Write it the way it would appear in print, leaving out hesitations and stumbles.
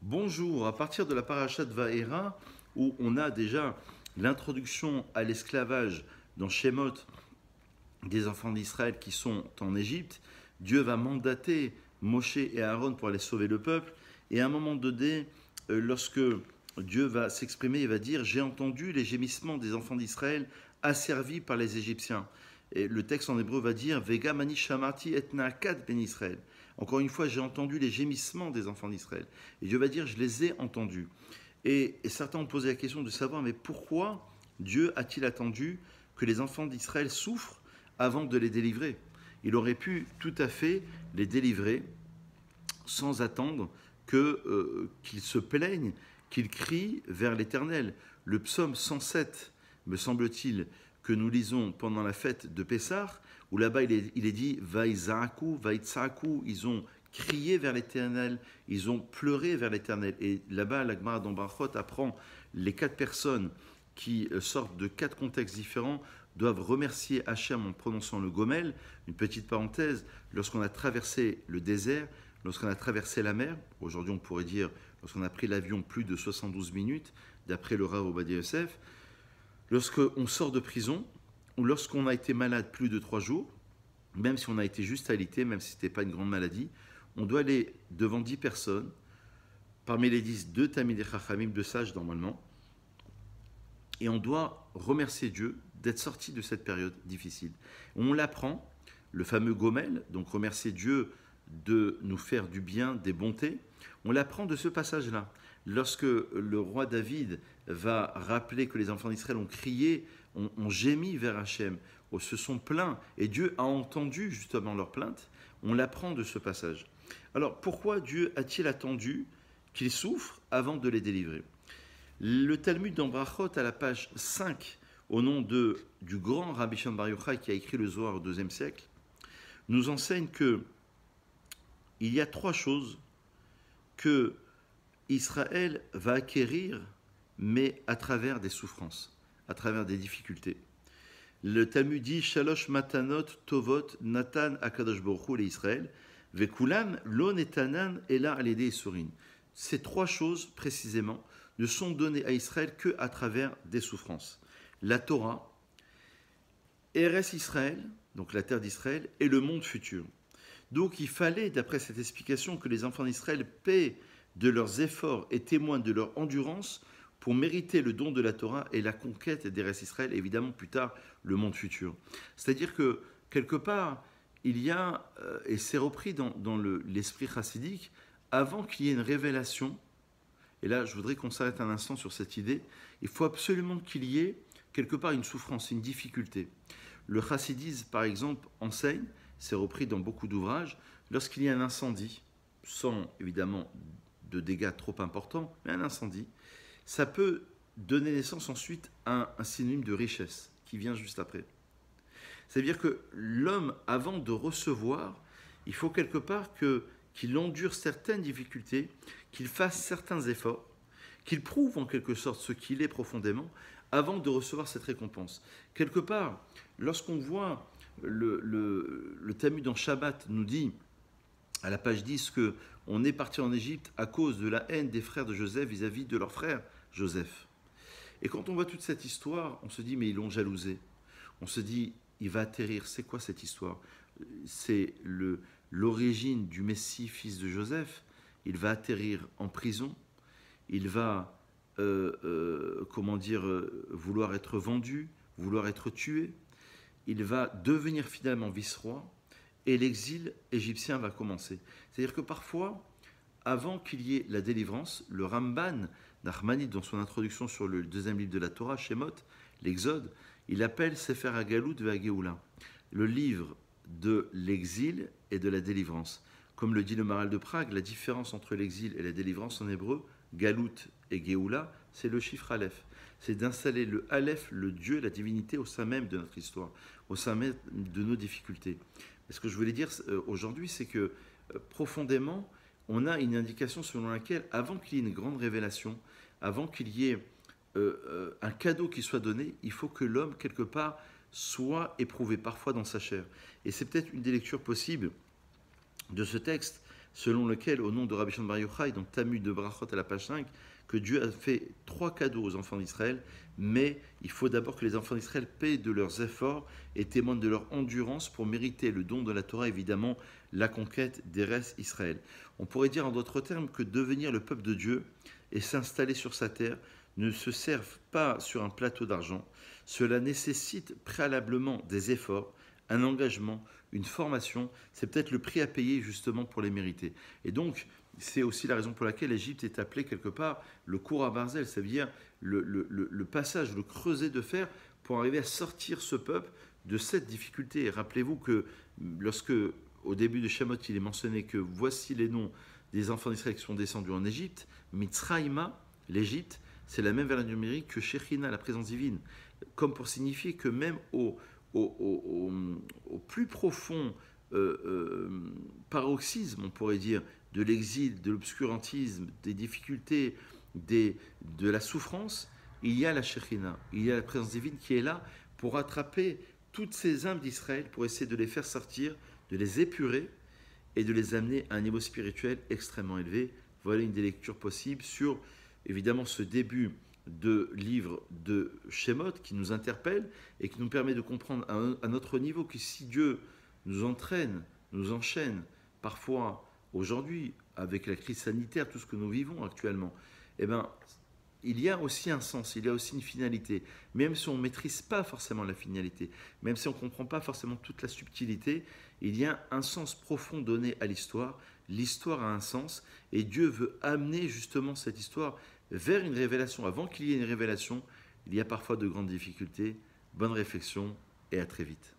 Bonjour, à partir de la paracha de Vaera, où on a déjà l'introduction à l'esclavage dans Shemot des enfants d'Israël qui sont en Égypte, Dieu va mandater Moshe et Aaron pour aller sauver le peuple, et à un moment donné, lorsque Dieu va s'exprimer, il va dire « J'ai entendu les gémissements des enfants d'Israël asservis par les Égyptiens ». Et le texte en hébreu va dire « Vega mani shamati et naakat ben Israël ». Encore une fois, j'ai entendu les gémissements des enfants d'Israël. Et Dieu va dire, je les ai entendus. Et certains ont posé la question de savoir, mais pourquoi Dieu a-t-il attendu que les enfants d'Israël souffrent avant de les délivrer? Il aurait pu tout à fait les délivrer sans attendre qu'ils se plaignent, qu'ils crient vers l'Éternel. Le psaume 107, me semble-t-il, que nous lisons pendant la fête de Pessah, où là-bas il est dit Vaïzaaku, Vaïtsaku, ils ont crié vers l'Éternel, ils ont pleuré vers l'Éternel. Et là-bas, la Gemara dans Brachot apprend les 4 personnes qui sortent de 4 contextes différents doivent remercier Hachem en prononçant le Gomel. Une petite parenthèse, lorsqu'on a traversé le désert, lorsqu'on a traversé la mer, aujourd'hui on pourrait dire lorsqu'on a pris l'avion plus de 72 minutes, d'après le Rav Ovadia Yosef, lorsqu'on sort de prison, ou lorsqu'on a été malade plus de 3 jours, même si on a été juste alité, même si ce n'était pas une grande maladie, on doit aller devant 10 personnes, parmi les 10, 2 Tamidei Chachamim, 2 sages normalement, et on doit remercier Dieu d'être sorti de cette période difficile. On l'apprend, le fameux Gomel, donc remercier Dieu de nous faire du bien, des bontés, on l'apprend de ce passage-là. Lorsque le roi David va rappeler que les enfants d'Israël ont crié, ont gémi vers Hachem, se sont plaints, et Dieu a entendu justement leur plainte, on l'apprend de ce passage. Alors pourquoi Dieu a-t-il attendu qu'ils souffrent avant de les délivrer? Le Talmud dans Brachot, à la page 5, au nom du grand Rabbi Shimon Bar Yochai qui a écrit le Zohar au IIe siècle, nous enseigne que il y a 3 choses que Israël va acquérir, mais à travers des souffrances, à travers des difficultés. Le Talmud dit Shalosh matanot tovot natan akadosh baruch hu le Israël vekulam lo netanan ela aledei surin. Ces 3 choses précisément ne sont données à Israël que à travers des souffrances. La Torah, Eretz Israël, donc la terre d'Israël, et le monde futur. Donc il fallait, d'après cette explication, que les enfants d'Israël paient de leurs efforts et témoignent de leur endurance pour mériter le don de la Torah et la conquête d'Eretz Israël, et évidemment plus tard le monde futur. C'est-à-dire que quelque part, il y a, et c'est repris dans l'esprit chassidique, avant qu'il y ait une révélation, et là je voudrais qu'on s'arrête un instant sur cette idée, il faut absolument qu'il y ait quelque part une souffrance, une difficulté. Le chassidisme par exemple enseigne, c'est repris dans beaucoup d'ouvrages, lorsqu'il y a un incendie, sans évidemment de dégâts trop importants, mais un incendie, ça peut donner naissance ensuite à un synonyme de richesse qui vient juste après. C'est-à-dire que l'homme, avant de recevoir, il faut quelque part qu'il endure certaines difficultés, qu'il fasse certains efforts, qu'il prouve en quelque sorte ce qu'il est profondément, avant de recevoir cette récompense. Quelque part, lorsqu'on voit le Talmud en Shabbat nous dit, à la page 10, qu'on est parti en Égypte à cause de la haine des frères de Joseph vis-à-vis de leur frère Joseph. Et quand on voit toute cette histoire, on se dit, mais ils l'ont jalousé. On se dit, il va atterrir. C'est quoi cette histoire? C'est l'origine du Messie, fils de Joseph. Il va atterrir en prison. Il va, vouloir être vendu, vouloir être tué. Il va devenir finalement vice-roi. Et l'exil égyptien va commencer. C'est-à-dire que parfois, avant qu'il y ait la délivrance, le Ramban Nachmanides, dans son introduction sur le 2e livre de la Torah, Shemot, l'Exode, il appelle Sefer HaGalut ve'HaGeoula, le livre de l'exil et de la délivrance. Comme le dit le Maharal de Prague, la différence entre l'exil et la délivrance en hébreu, Galut et Geoula, c'est le chiffre Aleph. C'est d'installer le Aleph, le Dieu, la divinité, au sein même de notre histoire, au sein même de nos difficultés. Et ce que je voulais dire aujourd'hui, c'est que profondément, on a une indication selon laquelle, avant qu'il y ait une grande révélation, avant qu'il y ait un cadeau qui soit donné, il faut que l'homme, quelque part, soit éprouvé, parfois dans sa chair. Et c'est peut-être une des lectures possibles de ce texte, selon lequel, au nom de Rabbi Shimon Bar Yochai, dans Talmud de Brachot à la page 5, que Dieu a fait 3 cadeaux aux enfants d'Israël, mais il faut d'abord que les enfants d'Israël paient de leurs efforts et témoignent de leur endurance pour mériter le don de la Torah, évidemment, la conquête des restes Israël. On pourrait dire en d'autres termes que devenir le peuple de Dieu et s'installer sur sa terre ne se servent pas sur un plateau d'argent. Cela nécessite préalablement des efforts, un engagement, une formation. C'est peut-être le prix à payer justement pour les mériter. Et donc, c'est aussi la raison pour laquelle l'Égypte est appelée quelque part le cours à Barzel, c'est-à-dire le passage, le creuset de fer pour arriver à sortir ce peuple de cette difficulté. Et rappelez-vous que lorsque, au début de Shemot, il est mentionné que voici les noms des enfants d'Israël qui sont descendus en Égypte, Mitzraïma, l'Égypte, c'est la même valeur numérique que Shechina, la présence divine, comme pour signifier que même au plus profond paroxysme, on pourrait dire, de l'exil, de l'obscurantisme, des difficultés, de la souffrance, il y a la Shekhinah, il y a la présence divine qui est là pour attraper toutes ces âmes d'Israël, pour essayer de les faire sortir, de les épurer et de les amener à un niveau spirituel extrêmement élevé. Voilà une des lectures possibles sur, évidemment, ce début de livre de Shemot qui nous interpelle et qui nous permet de comprendre à notre niveau que si Dieu nous entraîne, nous enchaîne, parfois aujourd'hui, avec la crise sanitaire, tout ce que nous vivons actuellement, eh bien, il y a aussi un sens, il y a aussi une finalité. Même si on ne maîtrise pas forcément la finalité, même si on ne comprend pas forcément toute la subtilité, il y a un sens profond donné à l'histoire. L'histoire a un sens et Dieu veut amener justement cette histoire vers une révélation. Avant qu'il y ait une révélation, il y a parfois de grandes difficultés. Bonne réflexion et à très vite.